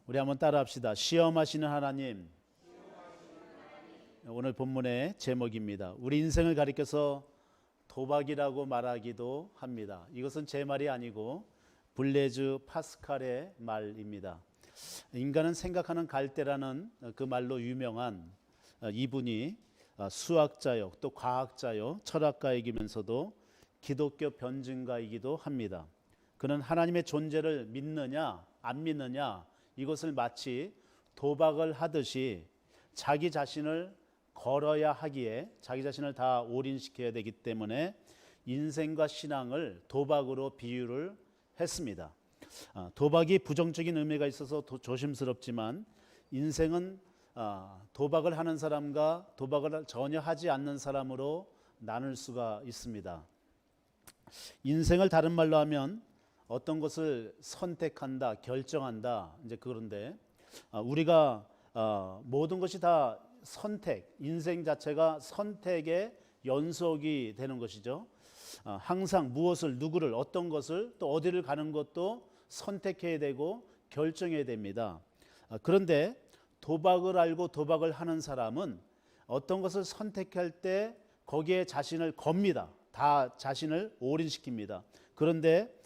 우리 한번 따라합시다. 시험하시는 하나님. 오늘 본문의 제목입니다. 우리 인생을 가리켜서 도박이라고 말하기도 합니다. 이것은 제 말이 아니고 블레즈 파스칼의 말입니다. 인간은 생각하는 갈대라는 그 말로 유명한 이분이 수학자요, 또 과학자요, 철학가이면서도 기독교 변증가이기도 합니다. 그는 하나님의 존재를 믿느냐 안 믿느냐 이것을 마치 도박을 하듯이 자기 자신을 걸어야 하기에 자기 자신을 다 올인시켜야 되기 때문에 인생과 신앙을 도박으로 비유를 했습니다. 도박이 부정적인 의미가 있어서 조심스럽지만 인생은 도박을 하는 사람과 도박을 전혀 하지 않는 사람으로 나눌 수가 있습니다. 인생을 다른 말로 하면 어떤 것을 선택한다, 결정한다. 이제 그런데 우리가 모든 것이 다 선택, 인생 자체가 선택의 연속이 되는 것이죠. 항상 무엇을, 누구를, 어떤 것을 또 어디를 가는 것도 선택해야 되고 결정해야 됩니다. 그런데 도박을 알고 도박을 하는 사람은 어떤 것을 선택할 때 거기에 자신을 겁니다. 다 자신을 올인시킵니다. 그런데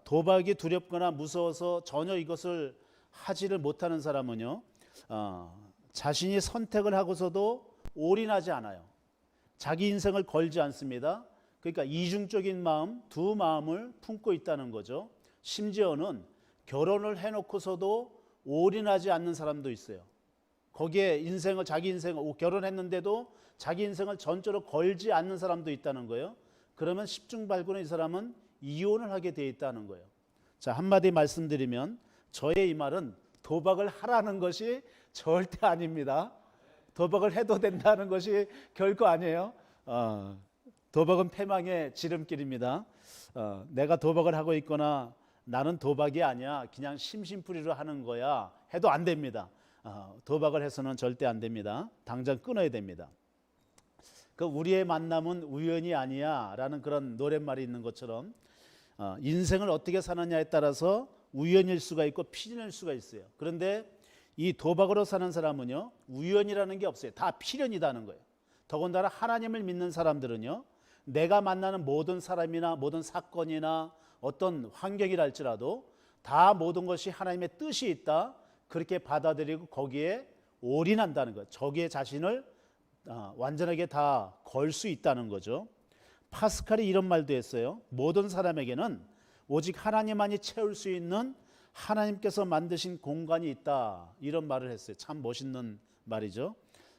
도박이 두렵거나 무서워서 전혀 이것을 하지를 못하는 사람은요, 자신이 선택을 하고서도 올인하지 않아요. 자기 인생을 걸지 않습니다. 그러니까 이중적인 마음, 두 마음을 품고 있다는 거죠. 심지어는 결혼을 해놓고서도 올인하지 않는 사람도 있어요. 거기에 인생을, 자기 인생을, 결혼했는데도 자기 인생을 전적으로 걸지 않는 사람도 있다는 거예요. 그러면 십중발군의 이 사람은 이혼을 하게 돼 있다는 거예요. 자, 한마디 말씀드리면 저의 이 말은 도박을 하라는 것이 절대 아닙니다. 도박을 해도 된다는 것이 결코 아니에요. 도박은 패망의 지름길입니다. 내가 도박을 하고 있거나 나는 도박이 아니야, 그냥 심심풀이로 하는 거야 해도 안 됩니다. 도박을 해서는 절대 안 됩니다. 당장 끊어야 됩니다. 그 우리의 만남은 우연이 아니야 라는 그런 노랫말이 있는 것처럼 인생을 어떻게 사느냐에 따라서 우연일 수가 있고 필연일 수가 있어요. 그런데 이 도박으로 사는 사람은요, 우연이라는 게 없어요. 다 필연이다는 거예요. 더군다나 하나님을 믿는 사람들은요, 내가 만나는 모든 사람이나 모든 사건이나 어떤 환경이라 할지라도 다 모든 것이 하나님의 뜻이 있다, 그렇게 받아들이고 거기에 올인한다는 거예요. 저기에 자신을 완전하게 다 걸 수 있다는 거죠. 파스칼이 이런 말도 했어요. 모든 사람에게는 오직 하나님만이 채울 수 있는 하나님께서 만드신 공간이 있다, 이런 말을 했어요. 참 멋있는 말이죠.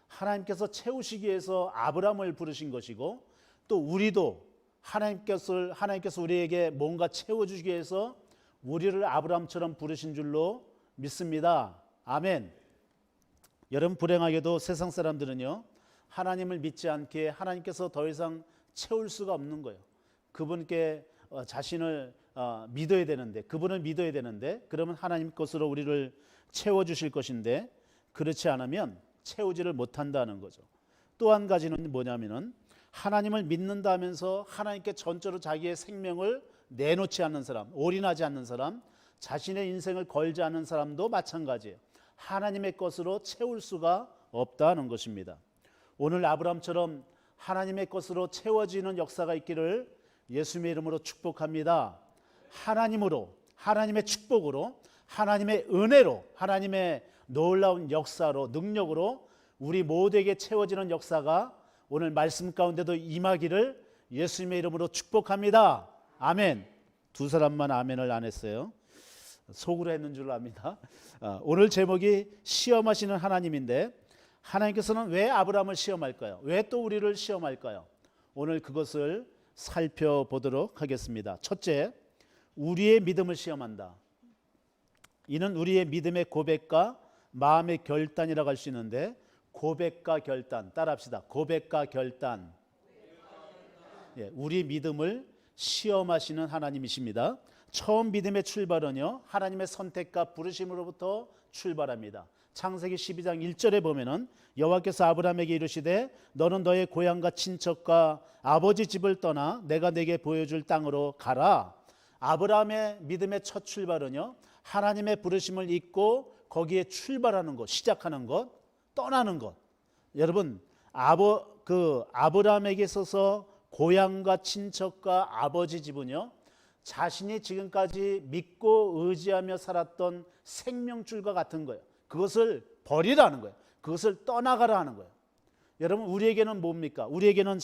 하나님께서 채우시기 위해서 아브라함을 부르신 것이고, 또 우리도 하나님께서 우리에게 뭔가 채워주기 위해서 우리를 아브라함처럼 부르신 줄로 믿습니다. 아멘. 여러분, 불행하게도 세상 사람들은요, 하나님을 믿지 않기에 하나님께서 더 이상 채울 수가 없는 거예요. 그분께 자신을 믿어야 되는데, 그분을 믿어야 되는데, 그러면 하나님 것으로 우리를 채워주실 것인데, 그렇지 않으면 채우지를 못한다는 거죠. 또 한 가지는 뭐냐면은, 하나님을 믿는다 하면서 하나님께 전적으로 자기의 생명을 내놓지 않는 사람, 올인하지 않는 사람, 자신의 인생을 걸지 않는 사람도 마찬가지예요. 하나님의 것으로 채울 수가 없다는 것입니다. 오늘 아브라함처럼 하나님의 것으로 채워지는 역사가 있기를 예수님의 이름으로 축복합니다. 하나님으로, 하나님의 축복으로, 하나님의 은혜로, 하나님의 놀라운 역사로, 능력으로 우리 모두에게 채워지는 역사가 오늘 말씀 가운데도 임하기를 예수님의 이름으로 축복합니다. 아멘. 두 사람만 아멘을 안 했어요. 속으로 했는 줄 압니다. 오늘 제목이 시험하시는 하나님인데, 하나님께서는 왜 아브라함을 시험할까요? 왜 또 우리를 시험할까요? 오늘 그것을 살펴보도록 하겠습니다. 첫째, 우리의 믿음을 시험한다. 이는 우리의 믿음의 고백과 마음의 결단이라고 할 수 있는데, 고백과 결단, 따라합시다. 고백과 결단. 예, 우리 믿음을 시험하시는 하나님이십니다. 처음 믿음의 출발은요, 하나님의 선택과 부르심으로부터 출발합니다. 창세기 12장 1절에 보면은 여호와께서 아브라함에게 이르시되 너는 너의 고향과 친척과 아버지 집을 떠나 내가 네게 보여줄 땅으로 가라. 아브라함의 믿음의 첫 출발은요, 하나님의 부르심을 잊고 거기에 출발하는 것, 시작하는 것, 떠나는 것. 여러분, 아브라함에게 있어서 고향과 친척과 아버지 집은요, 자신이 지금까지 믿고 의지하며 살았던 생명줄과 같은 거예요. 그것을 버리라는 거예요. 그것을 떠나가라 하는 거예요. 여러분, 우리에게는 뭡니까? 우리에게는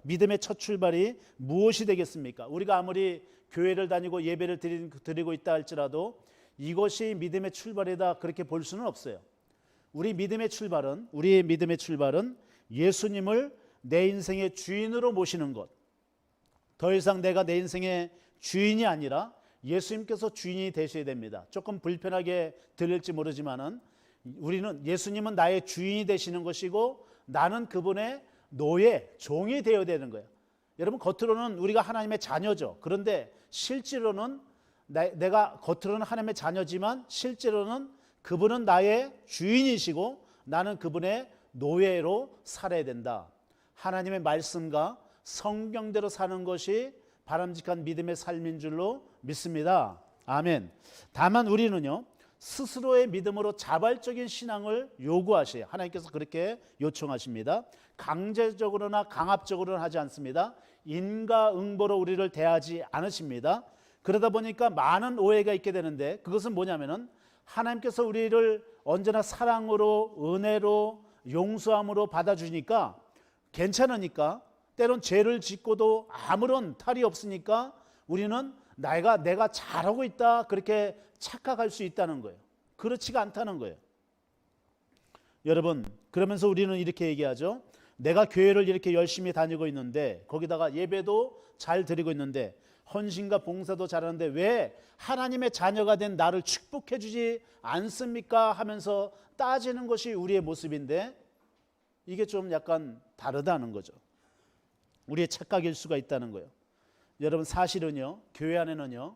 믿음의 첫 출발이 무엇이 되겠습니까? 우리가 아무리 교회를 다니고 예배를 드리고 있다 할지라도 이것이 믿음의 출발이다 그렇게 볼 수는 없어요. 우리의 믿음의 출발은 예수님을 내 인생의 주인으로 모시는 것. 더 이상 내가 내 인생의 주인이 아니라 예수님께서 주인이 되셔야 됩니다. 조금 불편하게 들릴지 모르지만은 예수님은 나의 주인이 되시는 것이고 나는 그분의 노예, 종이 되어야 되는 거예요. 여러분, 겉으로는 우리가 하나님의 자녀죠. 그런데 실제로는 내가 겉으로는 하나님의 자녀지만 실제로는 그분은 나의 주인이시고 나는 그분의 노예로 살아야 된다. 하나님의 말씀과 성경대로 사는 것이 바람직한 믿음의 삶인 줄로 믿습니다. 아멘. 다만 우리는요, 스스로의 믿음으로 자발적인 신앙을 요구하셔요. 하나님께서 그렇게 요청하십니다. 강제적으로나 강압적으로는 하지 않습니다. 인과응보로 우리를 대하지 않으십니다. 그러다 보니까 많은 오해가 있게 되는데 그것은 뭐냐면은 하나님께서 우리를 언제나 사랑으로 은혜로 용서함으로 받아주니까 괜찮으니까 때론 죄를 짓고도 아무런 탈이 없으니까 우리는 내가 잘하고 있다 그렇게 착각할 수 있다는 거예요. 그렇지가 않다는 거예요. 여러분, 그러면서 우리는 이렇게 얘기하죠. 내가 교회를 이렇게 열심히 다니고 있는데 거기다가 예배도 잘 드리고 있는데 헌신과 봉사도 잘하는데 왜 하나님의 자녀가 된 나를 축복해 주지 않습니까? 하면서 따지는 것이 우리의 모습인데 이게 좀 약간 다르다는 거죠. 우리의 착각일 수가 있다는 거예요. 여러분, 사실은요, 교회 안에는요,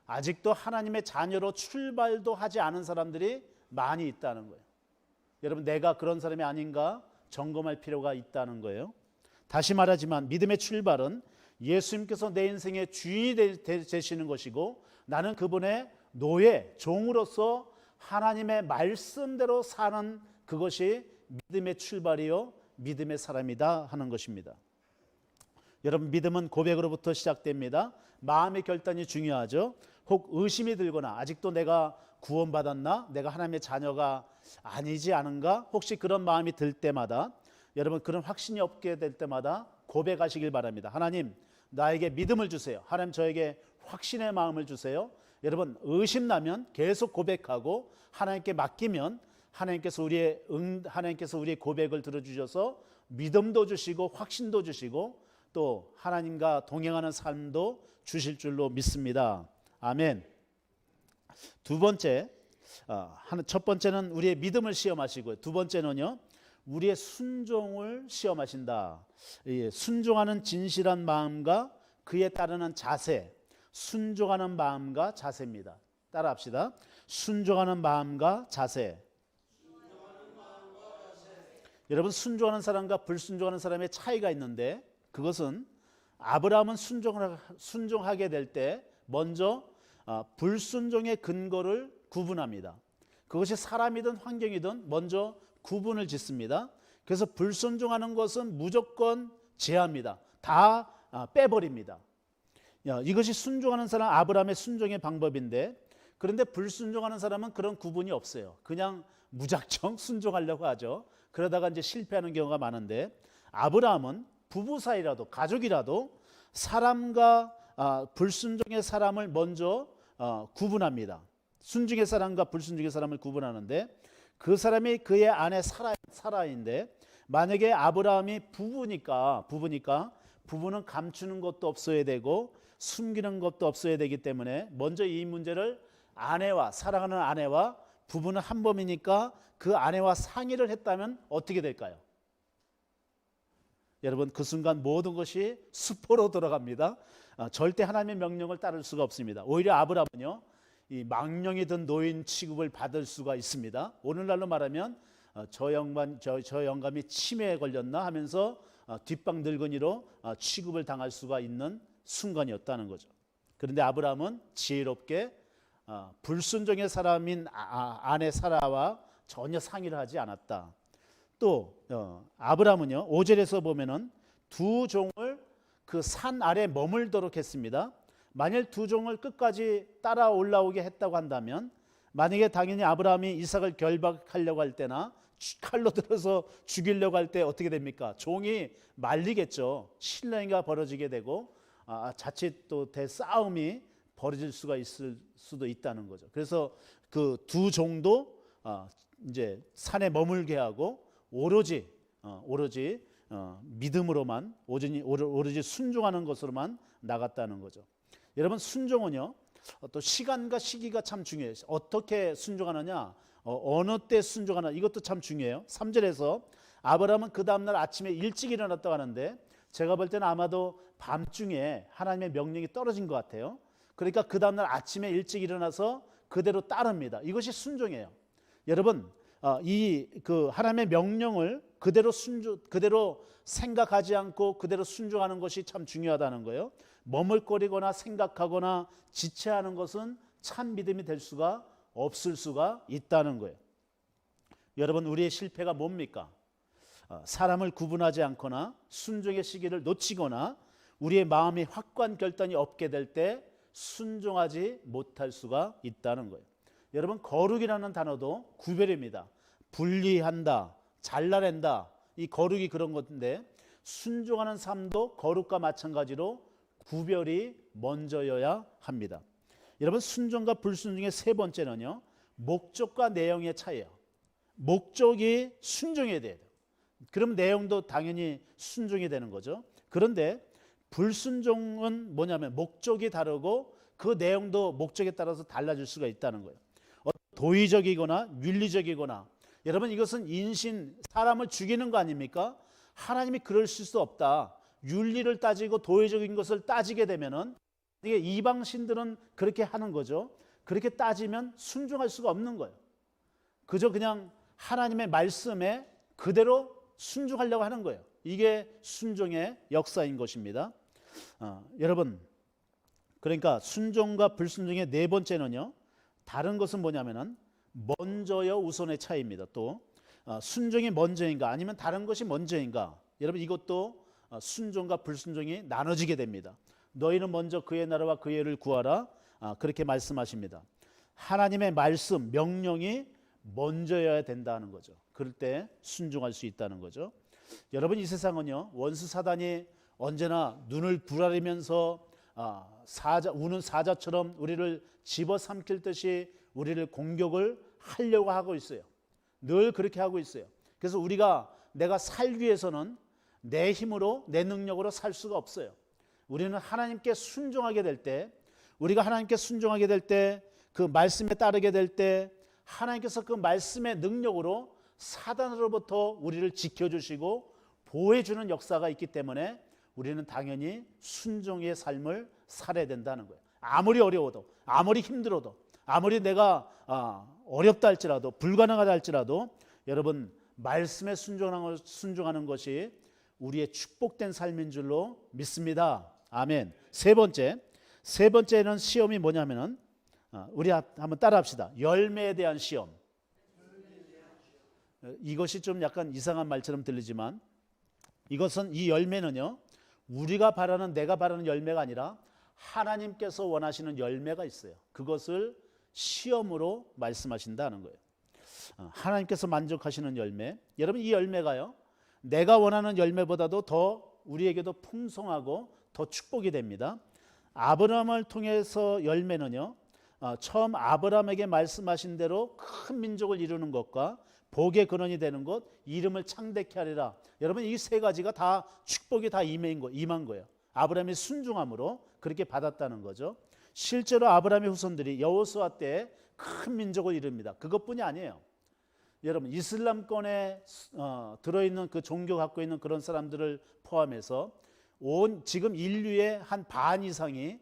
아직도 하나님의 자녀로 출발도 하지 않은 사람들이 많이 있다는 거예요. 여러분, 내가 그런 사람이 아닌가 점검할 필요가 있다는 거예요. 다시 말하지만 믿음의 출발은 예수님께서 내 인생의 주인이 되시는 것이고 나는 그분의 노예, 종으로서 하나님의 말씀대로 사는 그것이 믿음의 출발이요 믿음의 사람이다 하는 것입니다. 여러분, 믿음은 고백으로부터 시작됩니다. 마음의 결단이 중요하죠. 혹 의심이 들거나 아직도 내가 구원받았나? 내가 하나님의 자녀가 아니지 않은가? 혹시 그런 마음이 들 때마다 여러분, 그런 확신이 없게 될 때마다 고백하시길 바랍니다. 하나님, 나에게 믿음을 주세요. 하나님, 저에게 확신의 마음을 주세요. 여러분, 의심나면 계속 고백하고 하나님께 맡기면 하나님께서 우리의 고백을 들어주셔서 믿음도 주시고 확신도 주시고 또 하나님과 동행하는 삶도 주실 줄로 믿습니다. 아멘. 두 번째, 첫 번째는 우리의 믿음을 시험하시고요. 두 번째는요, 우리의 순종을 시험하신다. 순종하는 진실한 마음과 그에 따르는 자세, 순종하는 마음과 자세입니다. 따라합시다. 순종하는 마음과 자세. 여러분, 순종하는 사람과 불순종하는 사람의 차이가 있는데 그것은 아브라함은 순종하게 될 때 먼저 불순종의 근거를 구분합니다. 그것이 사람이든 환경이든 먼저 구분을 짓습니다. 그래서 불순종하는 것은 무조건 제합니다. 다 빼버립니다. 이것이 순종하는 사람, 아브라함의 순종의 방법인데, 그런데 불순종하는 사람은 그런 구분이 없어요. 그냥 무작정 순종하려고 하죠. 그러다가 이제 실패하는 경우가 많은데, 아브라함은 부부 사이라도 가족이라도 사람과 불순종의 사람을 먼저 구분합니다. 순종의 사람과 불순종의 사람을 구분하는데 그 사람이 그의 아내 사라인데, 만약에 아브라함이 부부니까 부부는 감추는 것도 없어야 되고 숨기는 것도 없어야 되기 때문에 먼저 이 문제를 사랑하는 아내와 부부는 한 몸이니까 그 아내와 상의를 했다면 어떻게 될까요? 여러분, 그 순간 모든 것이 수포로 들어갑니다. 절대 하나님의 명령을 따를 수가 없습니다. 오히려 아브라함은요, 이 망령이 든 노인 취급을 받을 수가 있습니다. 오늘날로 말하면 저 영감이 치매에 걸렸나 하면서 뒷방 늙은이로 취급을 당할 수가 있는 순간이었다는 거죠. 그런데 아브라함은 지혜롭게 불순종의 사람인 아내 사라와 전혀 상의를 하지 않았다. 또 아브라함은요 5절에서 보면은 두 종을 그 산 아래 머물도록 했습니다. 만일 두 종을 끝까지 따라 올라오게 했다고 한다면 만약에 당연히 아브라함이 이삭을 결박하려고 할 때나 칼로 들어서 죽이려고 할 때 어떻게 됩니까? 종이 말리겠죠. 실랑이가 벌어지게 되고 자칫 또 대싸움이 벌어질 수가 있을 수도 있다는 거죠. 그래서 그 두 종도 이제 산에 머물게 하고 오로지 믿음으로만 오로지 순종하는 것으로만 나갔다는 거죠. 여러분 순종은요 또 시간과 시기가 참 중요해요. 어떻게 순종하느냐, 어느 때 순종하나 이것도 참 중요해요. 3절에서 아브라함은 그 다음날 아침에 일찍 일어났다고 하는데 제가 볼 때는 아마도 밤중에 하나님의 명령이 떨어진 것 같아요. 그러니까 그 다음날 아침에 일찍 일어나서 그대로 따릅니다. 이것이 순종이에요. 여러분 이 그 하나님의 명령을 그대로 생각하지 않고 그대로 순종하는 것이 참 중요하다는 거예요. 머물거리거나 생각하거나 지체하는 것은 참 믿음이 될 수가 없을 수가 있다는 거예요. 여러분 우리의 실패가 뭡니까? 사람을 구분하지 않거나 순종의 시기를 놓치거나 우리의 마음이 확고한 결단이 없게 될 때 순종하지 못할 수가 있다는 거예요. 여러분 거룩이라는 단어도 구별입니다. 분리한다, 잘라낸다. 이 거룩이 그런 건데 순종하는 삶도 거룩과 마찬가지로 구별이 먼저여야 합니다. 여러분 순종과 불순종의 세 번째는요 목적과 내용의 차이예요. 목적이 순종해야 돼요. 그럼 내용도 당연히 순종이 되는 거죠. 그런데 불순종은 뭐냐면 목적이 다르고 그 내용도 목적에 따라서 달라질 수가 있다는 거예요. 도의적이거나 윤리적이거나 여러분 이것은 사람을 죽이는 거 아닙니까? 하나님이 그러실 수 없다. 윤리를 따지고 도의적인 것을 따지게 되면은 이게 이방신들은 그렇게 하는 거죠. 그렇게 따지면 순종할 수가 없는 거예요. 그저 그냥 하나님의 말씀에 그대로 순종하려고 하는 거예요. 이게 순종의 역사인 것입니다. 여러분 그러니까 순종과 불순종의 네 번째는요 다른 것은 뭐냐면은 먼저요 우선의 차이입니다. 또 순종이 먼저인가 아니면 다른 것이 먼저인가 여러분 이것도 순종과 불순종이 나눠지게 됩니다. 너희는 먼저 그의 나라와 그의 의를 구하라 그렇게 말씀하십니다. 하나님의 말씀 명령이 먼저여야 된다는 거죠. 그럴 때 순종할 수 있다는 거죠. 여러분 이 세상은요 원수 사단이 언제나 눈을 부라리면서 우는 사자처럼 우리를 집어삼킬 듯이 우리를 공격을 하려고 하고 있어요. 늘 그렇게 하고 있어요. 그래서 내가 살기 위해서는 내 힘으로 내 능력으로 살 수가 없어요. 우리는 하나님께 순종하게 될 때 우리가 하나님께 순종하게 될 때 그 말씀에 따르게 될 때 하나님께서 그 말씀의 능력으로 사단으로부터 우리를 지켜주시고 보호해주는 역사가 있기 때문에 우리는 당연히 순종의 삶을 살아야 된다는 거예요. 아무리 어려워도 아무리 힘들어도 아무리 내가 어렵다 할지라도 불가능하다 할지라도 여러분 말씀에 순종하는 것이 우리의 축복된 삶인 줄로 믿습니다. 아멘. 세 번째는 시험이 뭐냐면은 우리 한번 따라합시다. 열매에 대한 시험. 이것이 좀 약간 이상한 말처럼 들리지만 이것은 이 열매는요 우리가 바라는 내가 바라는 열매가 아니라 하나님께서 원하시는 열매가 있어요. 그것을 시험으로 말씀하신다는 거예요. 하나님께서 만족하시는 열매. 여러분 이 열매가요 내가 원하는 열매보다도 더 우리에게도 풍성하고 더 축복이 됩니다. 아브라함을 통해서 열매는요 처음 아브라함에게 말씀하신 대로 큰 민족을 이루는 것과 복의 근원이 되는 것, 이름을 창대케 하리라. 여러분 이 세 가지가 다 축복이 다 임한 거예요. 아브라함이 순종함으로 그렇게 받았다는 거죠. 실제로 아브라함의 후손들이 여호수아 때 큰 민족을 이룹니다. 그것뿐이 아니에요. 여러분 이슬람권에 들어있는 그 종교 갖고 있는 그런 사람들을 포함해서 지금 인류의 한 반 이상이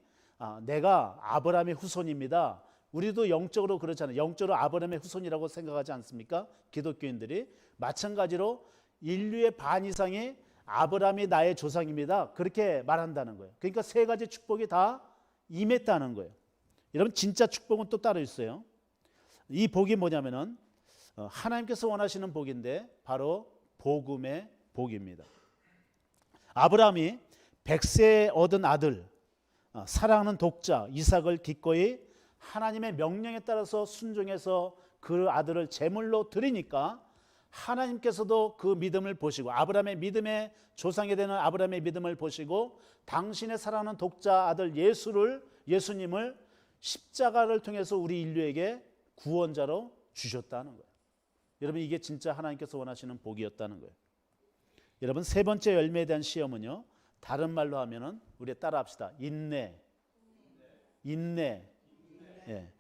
내가 아브라함의 후손입니다. 우리도 영적으로 그렇잖아요. 영적으로 아브라함의 후손이라고 생각하지 않습니까? 기독교인들이 마찬가지로 인류의 반 이상이 아브라함이 나의 조상입니다. 그렇게 말한다는 거예요. 그러니까 세 가지 축복이 다 임했다는 거예요. 여러분 진짜 축복은 또 따로 있어요. 이 복이 뭐냐면은 하나님께서 원하시는 복인데 바로 복음의 복입니다. 아브라함이 100세에 얻은 아들, 사랑하는 독자 이삭을 기꺼이 하나님의 명령에 따라서 순종해서 그 아들을 제물로 드리니까 하나님께서도 그 믿음을 보시고 아브라함의 믿음의 조상이 되는 아브라함의 믿음을 보시고 당신의 사랑하는 독자 아들 예수님을 십자가를 통해서 우리 인류에게 구원자로 주셨다는 거예요. 여러분 이게 진짜 하나님께서 원하시는 복이었다는 거예요. 여러분 세 번째 열매에 대한 시험은요. 다른 말로 하면은 우리 따라합시다. 인내. 예.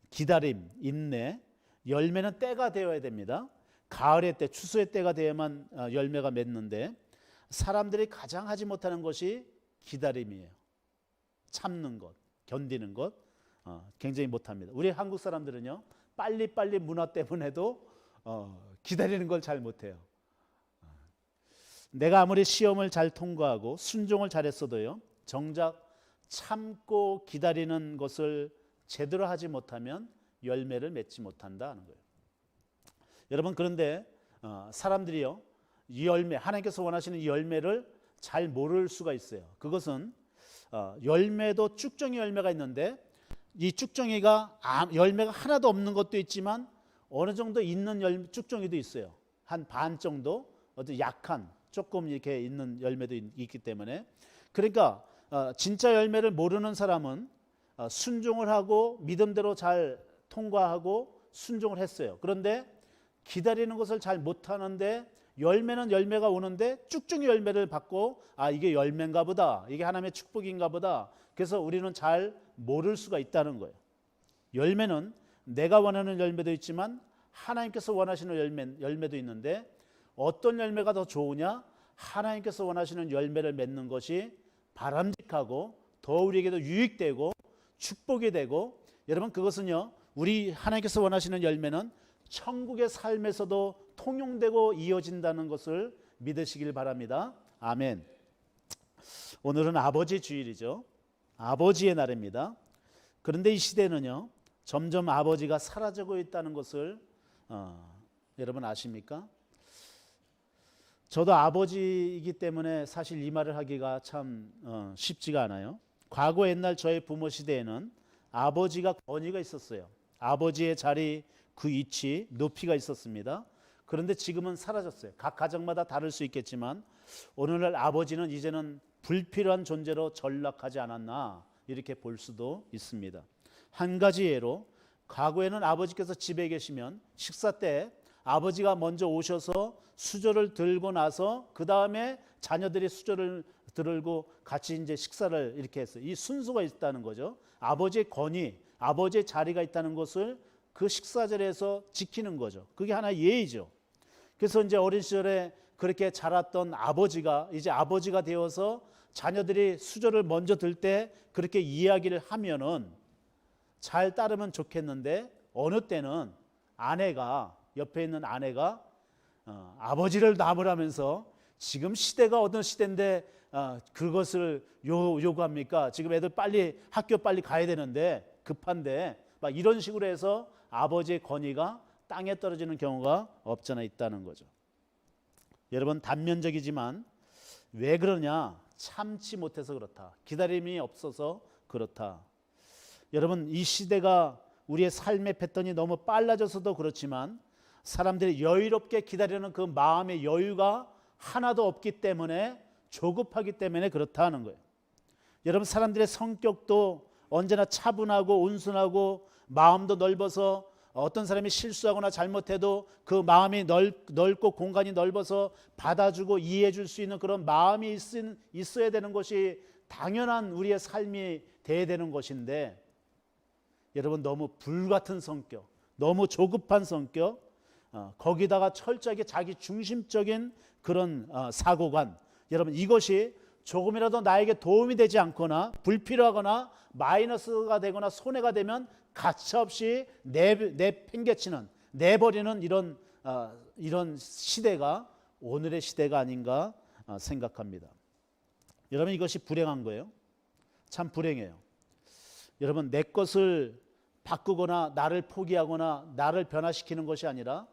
기다림, 인내. 열매는 때가 되어야 됩니다. 가을의 때, 추수의 때가 되어야만 열매가 맺는데 사람들이 가장 하지 못하는 것이 기다림이에요. 참는 것, 견디는 것 굉장히 못합니다. 우리 한국 사람들은요. 빨리빨리 문화 때문에도 기다리는 걸 잘 못해요. 내가 아무리 시험을 잘 통과하고 순종을 잘했어도요. 정작 참고 기다리는 것을 제대로 하지 못하면 열매를 맺지 못한다는 거예요. 여러분 그런데 사람들이요. 이 열매 하나님께서 원하시는 이 열매를 잘 모를 수가 있어요. 그것은 열매도 쭉정이 열매가 있는데 이 쭉정이가 열매가 하나도 없는 것도 있지만 어느 정도 있는 쭉정이도 있어요. 한 반 정도 어떤 약한 조금 이렇게 있는 열매도 있기 때문에 그러니까 진짜 열매를 모르는 사람은 순종을 하고 믿음대로 잘 통과하고 순종을 했어요. 그런데 기다리는 것을 잘 못하는데 열매는 열매가 오는데 쭉쭉이 열매를 받고 이게 열매인가 보다. 이게 하나님의 축복인가 보다. 그래서 우리는 잘 모를 수가 있다는 거예요. 열매는 내가 원하는 열매도 있지만 하나님께서 원하시는 열매도 있는데 어떤 열매가 더 좋으냐? 하나님께서 원하시는 열매를 맺는 것이 바람직하고 더 우리에게도 유익되고 축복이 되고 여러분 그것은요. 우리 하나님께서 원하시는 열매는 천국의 삶에서도 통용되고 이어진다는 것을 믿으시길 바랍니다. 아멘. 오늘은 아버지 주일이죠. 아버지의 날입니다. 그런데 이 시대는요. 점점 아버지가 사라지고 있다는 것을 여러분 아십니까? 저도 아버지이기 때문에 사실 이 말을 하기가 참 쉽지가 않아요. 과거 옛날 저의 부모 시대에는 아버지가 권위가 있었어요. 아버지의 자리, 그 위치, 높이가 있었습니다. 그런데 지금은 사라졌어요. 각 가정마다 다를 수 있겠지만 오늘날 아버지는 이제는 불필요한 존재로 전락하지 않았나 이렇게 볼 수도 있습니다. 한 가지 예로 과거에는 아버지께서 집에 계시면 식사 때 아버지가 먼저 오셔서 수저를 들고 나서 그 다음에 자녀들이 수저를 들고 같이 이제 식사를 이렇게 했어요. 이 순서가 있다는 거죠. 아버지의 권위, 아버지의 자리가 있다는 것을 그 식사 자리에서 지키는 거죠. 그게 하나의 예의죠. 그래서 이제 어린 시절에 그렇게 자랐던 아버지가 이제 아버지가 되어서 자녀들이 수저를 먼저 들 때 그렇게 이야기를 하면은 잘 따르면 좋겠는데 어느 때는 아내가 옆에 있는 아내가 아버지를 나무라면서 지금 시대가 어떤 시대인데 그것을 요구합니까? 지금 애들 빨리 학교 빨리 가야 되는데 급한데 막 이런 식으로 해서 아버지의 권위가 땅에 떨어지는 경우가 없잖아 있다는 거죠. 여러분 단면적이지만 왜 그러냐? 참지 못해서 그렇다. 기다림이 없어서 그렇다. 여러분 이 시대가 우리의 삶의 패턴이 너무 빨라져서도 그렇지만 사람들이 여유롭게 기다리는 그 마음의 여유가 하나도 없기 때문에 조급하기 때문에 그렇다는 거예요. 여러분 사람들의 성격도 언제나 차분하고 온순하고 마음도 넓어서 어떤 사람이 실수하거나 잘못해도 그 마음이 넓고 공간이 넓어서 받아주고 이해해 줄 수 있는 그런 마음이 있어야 되는 것이 당연한 우리의 삶이 돼야 되는 것인데 여러분 너무 불같은 성격, 너무 조급한 성격, 거기다가 철저하게 자기 중심적인 그런 사고관, 여러분 이것이 조금이라도 나에게 도움이 되지 않거나 불필요하거나 마이너스가 되거나 손해가 되면 가차없이 내팽개치는 내버리는 이런 시대가 오늘의 시대가 아닌가 생각합니다. 여러분 이것이 불행한 거예요. 참 불행해요. 여러분, 내 것을 바꾸거나 나를 포기하거나 나를 변화시키는 것이 아니라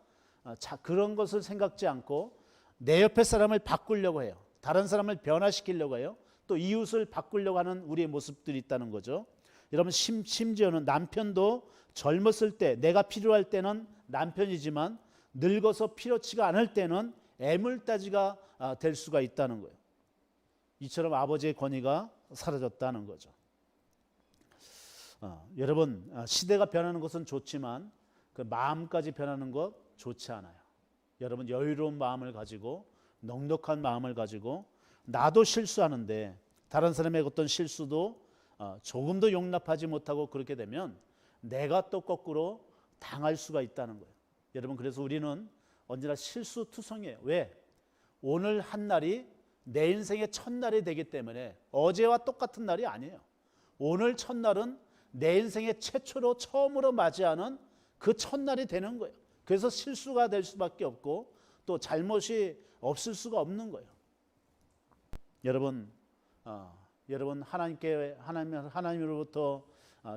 그런 것을 생각지 않고 내 옆에 사람을 바꾸려고 해요. 다른 사람을 변화시키려고 해요. 또 이웃을 바꾸려고 하는 우리의 모습들이 있다는 거죠. 여러분, 심지어는 남편도 젊었을 때 내가 필요할 때는 남편이지만 늙어서 필요치가 않을 때는 애물따지가 될 수가 있다는 거예요. 이처럼 아버지의 권위가 사라졌다는 거죠. 여러분, 시대가 변하는 것은 좋지만 그 마음까지 변하는 것 좋지 않아요. 여러분, 여유로운 마음을 가지고 넉넉한 마음을 가지고 나도 실수하는데 다른 사람의 어떤 실수도 조금도 용납하지 못하고 그렇게 되면 내가 또 거꾸로 당할 수가 있다는 거예요. 여러분, 그래서 우리는 언제나 실수투성이에요. 왜? 오늘 한 날이 내 인생의 첫날이 되기 때문에 어제와 똑같은 날이 아니에요. 오늘 첫날은 내 인생의 최초로 처음으로 맞이하는 그 첫날이 되는 거예요. 그래서 실수가 될 수밖에 없고 또 잘못이 없을 수가 없는 거예요. 여러분, 하나님으로부터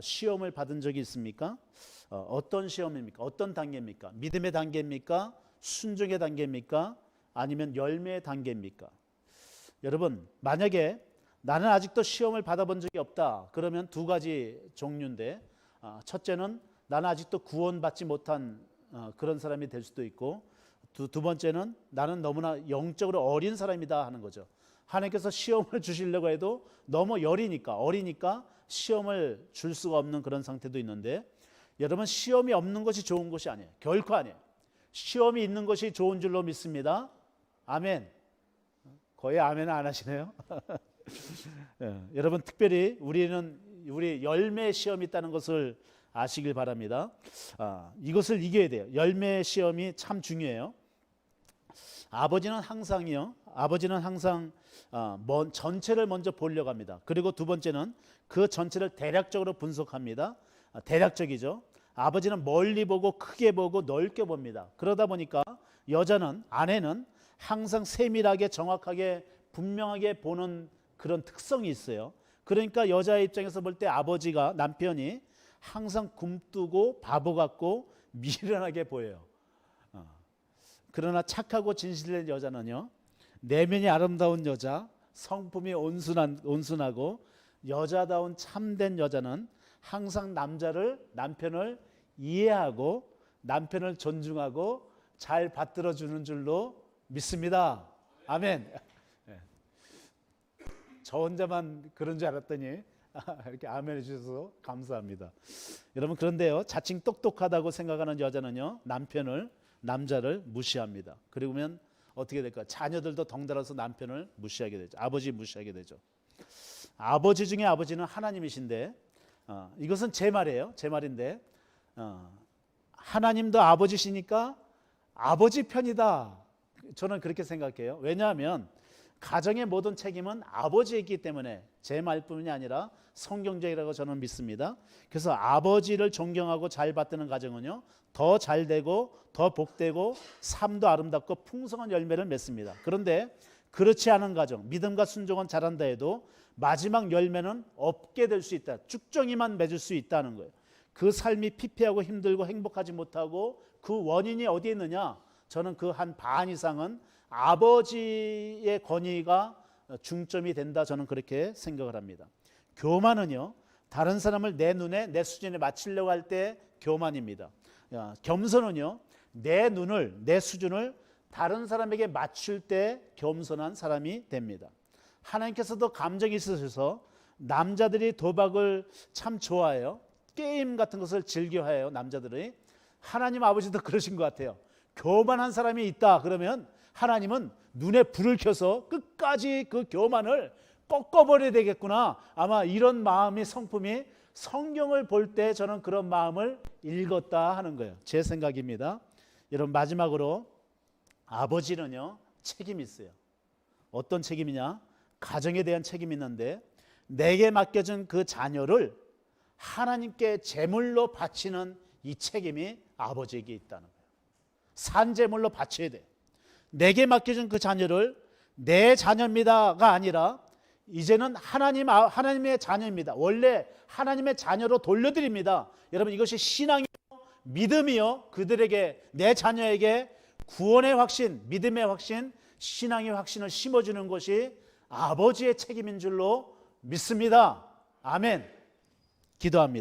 시험을 받은 적이 있습니까? 어떤 시험입니까? 어떤 단계입니까? 믿음의 단계입니까? 순종의 단계입니까? 아니면 열매의 단계입니까? 여러분, 만약에 나는 아직도 시험을 받아본 적이 없다, 그러면 두 가지 종류인데, 첫째는 나는 아직도 구원받지 못한 그런 사람이 될 수도 있고, 두 번째는 나는 너무나 영적으로 어린 사람이다 하는 거죠. 하나님께서 시험을 주시려고 해도 너무 어리니까 시험을 줄 수가 없는 그런 상태도 있는데, 여러분, 시험이 없는 것이 좋은 것이 아니에요. 결코 아니에요. 시험이 있는 것이 좋은 줄로 믿습니다. 아멘. 거의 아멘 안 하시네요. 여러분, 특별히 우리 열매 시험이 있다는 것을 아시길 바랍니다. 이것을 이겨야 돼요. 열매 시험이 참 중요해요. 아버지는 항상 전체를 먼저 보려고 합니다. 그리고 두 번째는 그 전체를 대략적으로 분석합니다. 대략적이죠. 아버지는 멀리 보고 크게 보고 넓게 봅니다. 그러다 보니까 아내는 항상 세밀하게 정확하게 분명하게 보는 그런 특성이 있어요. 그러니까 여자의 입장에서 볼 때 남편이 항상 굼뜨고 바보 같고 미련하게 보여요. 그러나 착하고 진실된 여자는요, 내면이 아름다운 여자, 성품이 온순하고 여자다운 참된 여자는 항상 남편을 이해하고 남편을 존중하고 잘 받들어 주는 줄로 믿습니다. 아멘. 저 혼자만 그런 줄 알았더니 이렇게 아멘 해주셔서 감사합니다. 여러분, 그런데요, 자칭 똑똑하다고 생각하는 여자는요, 남자를 무시합니다. 그러면 어떻게 될까? 자녀들도 덩달아서 남편을 무시하게 되죠. 아버지 무시하게 되죠. 아버지 중에 아버지는 하나님이신데, 이것은 제 말인데, 하나님도 아버지시니까 아버지 편이다. 저는 그렇게 생각해요. 왜냐하면 가정의 모든 책임은 아버지에 있기 때문에 제 말뿐이 아니라 성경적이라고 저는 믿습니다. 그래서 아버지를 존경하고 잘 받드는 가정은요, 더 잘되고 더 복되고 삶도 아름답고 풍성한 열매를 맺습니다. 그런데 그렇지 않은 가정, 믿음과 순종은 잘한다 해도 마지막 열매는 없게 될 수 있다. 쭉정이만 맺을 수 있다는 거예요. 그 삶이 피폐하고 힘들고 행복하지 못하고 그 원인이 어디에 있느냐? 저는 그 한 반 이상은 아버지의 권위가 중점이 된다, 저는 그렇게 생각을 합니다. 교만은요, 다른 사람을 내 눈에 내 수준에 맞추려고 할 때 교만입니다. 겸손은요, 내 수준을 다른 사람에게 맞출 때 겸손한 사람이 됩니다. 하나님께서도 감정이 있으셔서 남자들이 도박을 참 좋아해요. 게임 같은 것을 즐겨해요, 남자들이. 하나님 아버지도 그러신 것 같아요. 교만한 사람이 있다 그러면 하나님은 눈에 불을 켜서 끝까지 그 교만을 꺾어버려야 되겠구나. 아마 이런 마음이, 성품이 성경을 볼 때 저는 그런 마음을 읽었다 하는 거예요. 제 생각입니다. 여러분, 마지막으로 아버지는요, 책임이 있어요. 어떤 책임이냐? 가정에 대한 책임이 있는데, 내게 맡겨진 그 자녀를 하나님께 제물로 바치는 이 책임이 아버지에게 있다는 거예요. 산제물로 바쳐야 돼. 내게 맡겨진 그 자녀를 내 자녀입니다가 아니라 이제는 하나님의 자녀입니다. 원래 하나님의 자녀로 돌려드립니다. 여러분, 이것이 신앙이요, 믿음이요, 그들에게, 내 자녀에게 구원의 확신, 믿음의 확신, 신앙의 확신을 심어주는 것이 아버지의 책임인 줄로 믿습니다. 아멘. 기도합니다.